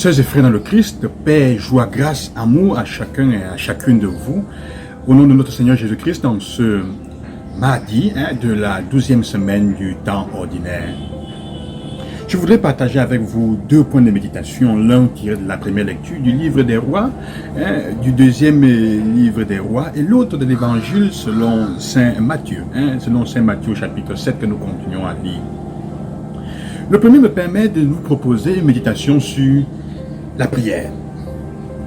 Sœurs et frères dans le Christ, paix, joie, grâce, amour à chacun et à chacune de vous. Au nom de notre Seigneur Jésus-Christ, dans ce mardi de la 12e semaine du temps ordinaire. Je voudrais partager avec vous deux points de méditation, l'un tiré de la première lecture du livre des rois, du deuxième livre des rois, et l'autre de l'évangile selon Saint Matthieu, selon Saint Matthieu au chapitre 7 que nous continuons à lire. Le premier me permet de nous proposer une méditation sur la prière.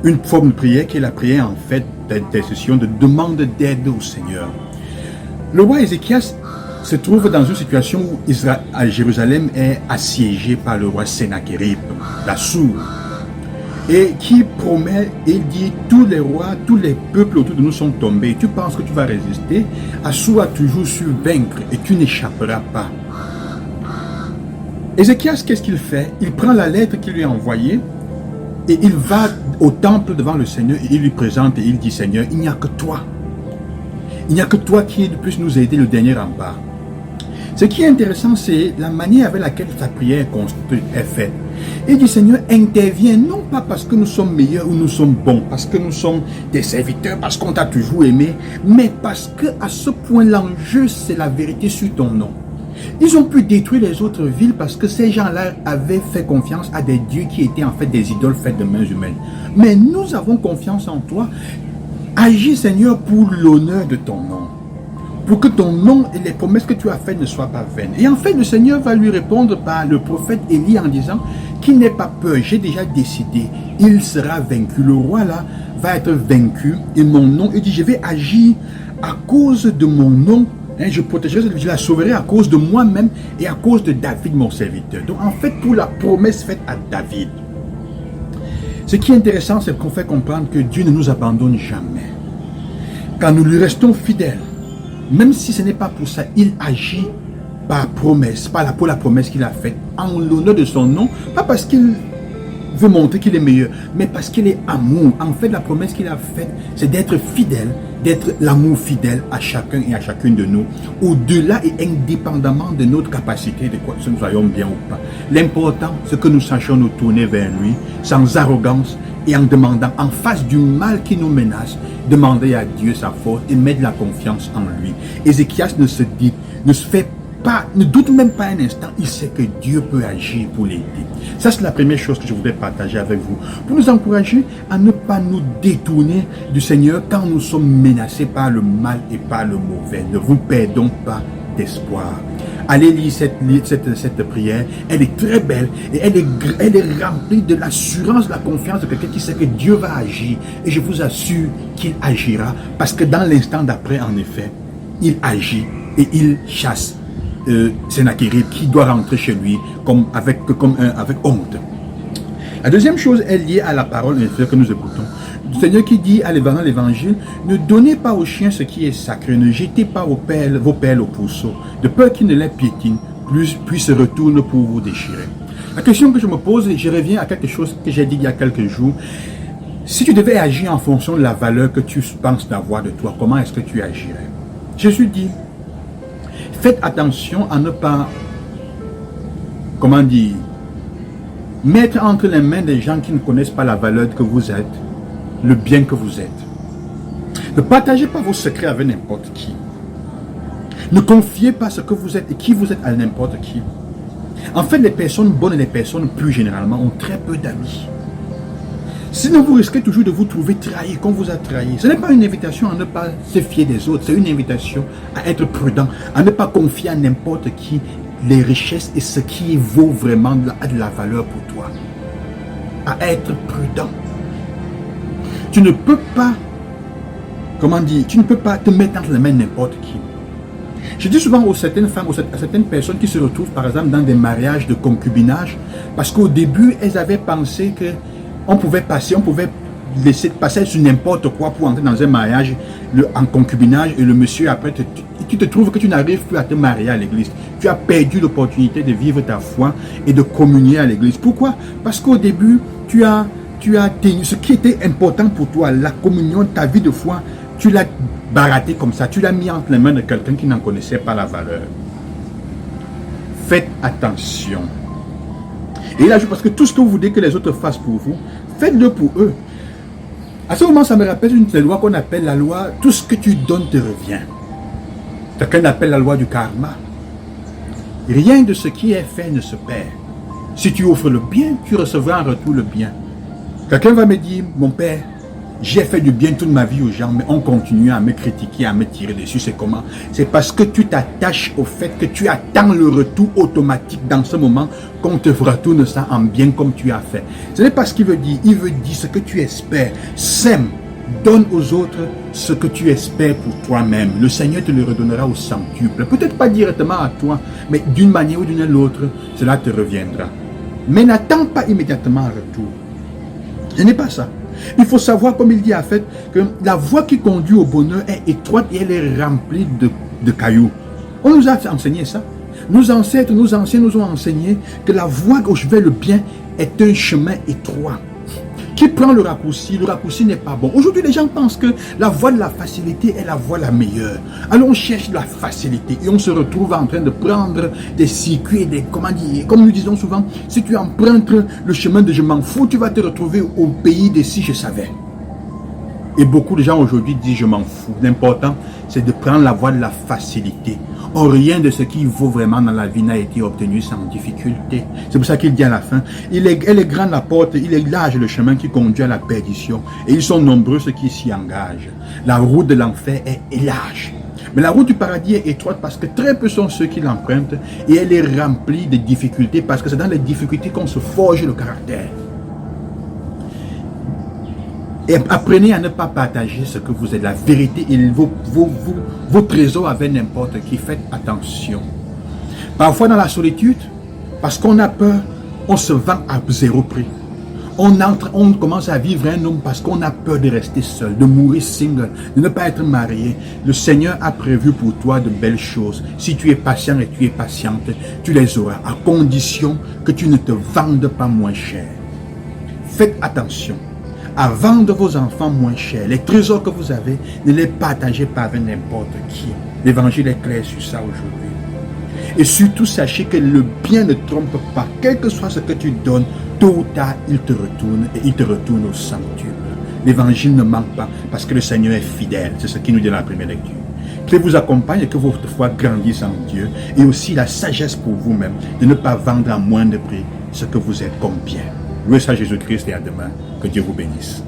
Une forme de prière qui est la prière en fait d'intercession, de demande d'aide au Seigneur. Le roi Ézéchias se trouve dans une situation où Israël, à Jérusalem est assiégé par le roi Sennachérib, l'Assur, et qui promet et dit tous les rois, tous les peuples autour de nous sont tombés. Tu penses que tu vas résister? Assur a toujours su vaincre et tu n'échapperas pas. Ézéchias, qu'est-ce qu'il fait? Il prend la lettre qu'il lui a envoyée et il va au temple devant le Seigneur et il lui présente et il dit: Seigneur, il n'y a que toi. Il n'y a que toi qui puisse nous aider, le dernier rempart. Ce qui est intéressant, c'est la manière avec laquelle sa prière est faite. Il dit: Seigneur, interviens, non pas parce que nous sommes meilleurs ou nous sommes bons, parce que nous sommes des serviteurs, parce qu'on t'a toujours aimé, mais parce que à ce point, l'enjeu, c'est la vérité sur ton nom. Ils ont pu détruire les autres villes parce que ces gens-là avaient fait confiance à des dieux qui étaient en fait des idoles faites de mains humaines. Mais nous avons confiance en toi. Agis, Seigneur, pour l'honneur de ton nom. Pour que ton nom et les promesses que tu as faites ne soient pas vaines. Et en fait, le Seigneur va lui répondre par le prophète Élie en disant qu'il n'ait pas peur, j'ai déjà décidé, il sera vaincu. Le roi là va être vaincu et mon nom, il dit: je vais agir à cause de mon nom. Je protégerai, je la sauverai à cause de moi-même et à cause de David, mon serviteur. Donc, en fait, pour la promesse faite à David. Ce qui est intéressant, c'est qu'on fait comprendre que Dieu ne nous abandonne jamais. Quand nous lui restons fidèles, même si ce n'est pas pour ça, il agit par promesse, pour la promesse qu'il a faite, en l'honneur de son nom, pas parce qu'il veut montrer qu'il est meilleur, mais parce qu'il est amour. En fait, la promesse qu'il a faite, c'est d'être fidèle, d'être l'amour fidèle à chacun et à chacune de nous, au-delà et indépendamment de notre capacité, de quoi que nous soyons bien ou pas. L'important, c'est que nous sachions nous tourner vers lui, sans arrogance, et en demandant, en face du mal qui nous menace, demander à Dieu sa force et mettre la confiance en lui. Ézéchias ne doute même pas un instant, il sait que Dieu peut agir pour l'aider. Ça, c'est la première chose que je voudrais partager avec vous, pour nous encourager à ne pas nous détourner du Seigneur quand nous sommes menacés par le mal et par le mauvais. Ne vous perdons pas d'espoir. Allez lire cette prière, elle est très belle et elle est remplie de l'assurance, de la confiance de quelqu'un qui sait que Dieu va agir. Et je vous assure qu'il agira, parce que dans l'instant d'après, en effet, il agit et il chasse Sennachérib qui doit rentrer chez lui avec honte. La deuxième chose est liée à la parole que nous écoutons. Le Seigneur qui dit dans l'évangile: ne donnez pas aux chiens ce qui est sacré, ne jetez pas vos pelles au pourceau, de peur qu'ils ne les piétinent, puis se retournent pour vous déchirer. La question que je me pose, et je reviens à quelque chose que j'ai dit il y a quelques jours: si tu devais agir en fonction de la valeur que tu penses d'avoir de toi, comment est-ce que tu agirais? Jésus dit: faites attention à ne pas, mettre entre les mains des gens qui ne connaissent pas la valeur que vous êtes, le bien que vous êtes. Ne partagez pas vos secrets avec n'importe qui. Ne confiez pas ce que vous êtes et qui vous êtes à n'importe qui. En fait, les personnes bonnes et les personnes plus généralement ont très peu d'amis. Sinon, vous risquez toujours de vous trouver trahi, qu'on vous a trahi. Ce n'est pas une invitation à ne pas se fier des autres, c'est une invitation à être prudent, à ne pas confier à n'importe qui les richesses et ce qui vaut vraiment de la valeur pour toi. À être prudent. Tu ne peux pas, tu ne peux pas te mettre entre les mains n'importe qui. Je dis souvent aux certaines femmes, à certaines personnes qui se retrouvent par exemple dans des mariages de concubinage, parce qu'au début, elles avaient pensé que on pouvait laisser passer sur n'importe quoi pour entrer dans un mariage en concubinage, et le monsieur après, tu te trouves que tu n'arrives plus à te marier à l'église. Tu as perdu l'opportunité de vivre ta foi et de communier à l'église. Pourquoi? Parce qu'au début, tu as tenu ce qui était important pour toi, la communion, ta vie de foi, tu l'as baraté comme ça, tu l'as mis entre les mains de quelqu'un qui n'en connaissait pas la valeur. Faites attention. Et il ajoute, parce que tout ce que vous voulez que les autres fassent pour vous, faites-le pour eux. À ce moment, ça me rappelle une des lois qu'on appelle la loi, tout ce que tu donnes te revient. Quelqu'un appelle la loi du karma. Rien de ce qui est fait ne se perd. Si tu offres le bien, tu recevras en retour le bien. Quelqu'un va me dire, mon père, j'ai fait du bien toute ma vie aux gens, mais on continue à me critiquer, à me tirer dessus. C'est comment? C'est parce que tu t'attaches au fait que tu attends le retour automatique dans ce moment qu'on te retourne ça en bien comme tu as fait. Ce n'est pas ce qu'il veut dire. Il veut dire ce que tu espères. Sème, donne aux autres ce que tu espères pour toi-même. Le Seigneur te le redonnera au centuple. Peut-être pas directement à toi, mais d'une manière ou d'une autre, cela te reviendra. Mais n'attends pas immédiatement un retour. Ce n'est pas ça. Il faut savoir, comme il dit à fait, que la voie qui conduit au bonheur est étroite et elle est remplie de cailloux. On nous a enseigné ça. Nos ancêtres, nos anciens nous ont enseigné que la voie vers le bien est un chemin étroit. Qui prend le raccourci n'est pas bon. Aujourd'hui, les gens pensent que la voie de la facilité est la voie la meilleure. Alors on cherche la facilité et on se retrouve en train de prendre des circuits et des, comment dire, comme nous disons souvent, si tu empruntes le chemin de je m'en fous, tu vas te retrouver au pays des si je savais. Et beaucoup de gens aujourd'hui disent je m'en fous. L'important, c'est de prendre la voie de la facilité. Or, rien de ce qui vaut vraiment dans la vie n'a été obtenu sans difficulté. C'est pour ça qu'il dit à la fin, elle est grande la porte, il est large le chemin qui conduit à la perdition. Et ils sont nombreux ceux qui s'y engagent. La route de l'enfer est large. Mais la route du paradis est étroite parce que très peu sont ceux qui l'empruntent. Et elle est remplie de difficultés parce que c'est dans les difficultés qu'on se forge le caractère. Et apprenez à ne pas partager ce que vous êtes, la vérité et vos trésors avec n'importe qui. Faites attention. Parfois dans la solitude, parce qu'on a peur, on se vend à zéro prix. On commence à vivre un homme parce qu'on a peur de rester seul, de mourir single, de ne pas être marié. Le Seigneur a prévu pour toi de belles choses. Si tu es patient et tu es patiente, tu les auras, à condition que tu ne te vendes pas moins cher. Faites attention à vendre vos enfants moins cher. Les trésors que vous avez, ne les partagez pas avec n'importe qui. L'évangile est clair sur ça aujourd'hui. Et surtout, sachez que le bien ne trompe pas. Quel que soit ce que tu donnes, tôt ou tard, il te retourne et il te retourne au centuple. L'évangile ne manque pas parce que le Seigneur est fidèle. C'est ce qu'il nous dit dans la première lecture. Qu'il vous accompagne et que votre foi grandisse en Dieu. Et aussi la sagesse pour vous-même de ne pas vendre à moindre prix ce que vous êtes comme bien. Loué soit Jésus-Christ et à demain. Que Dieu vous bénisse.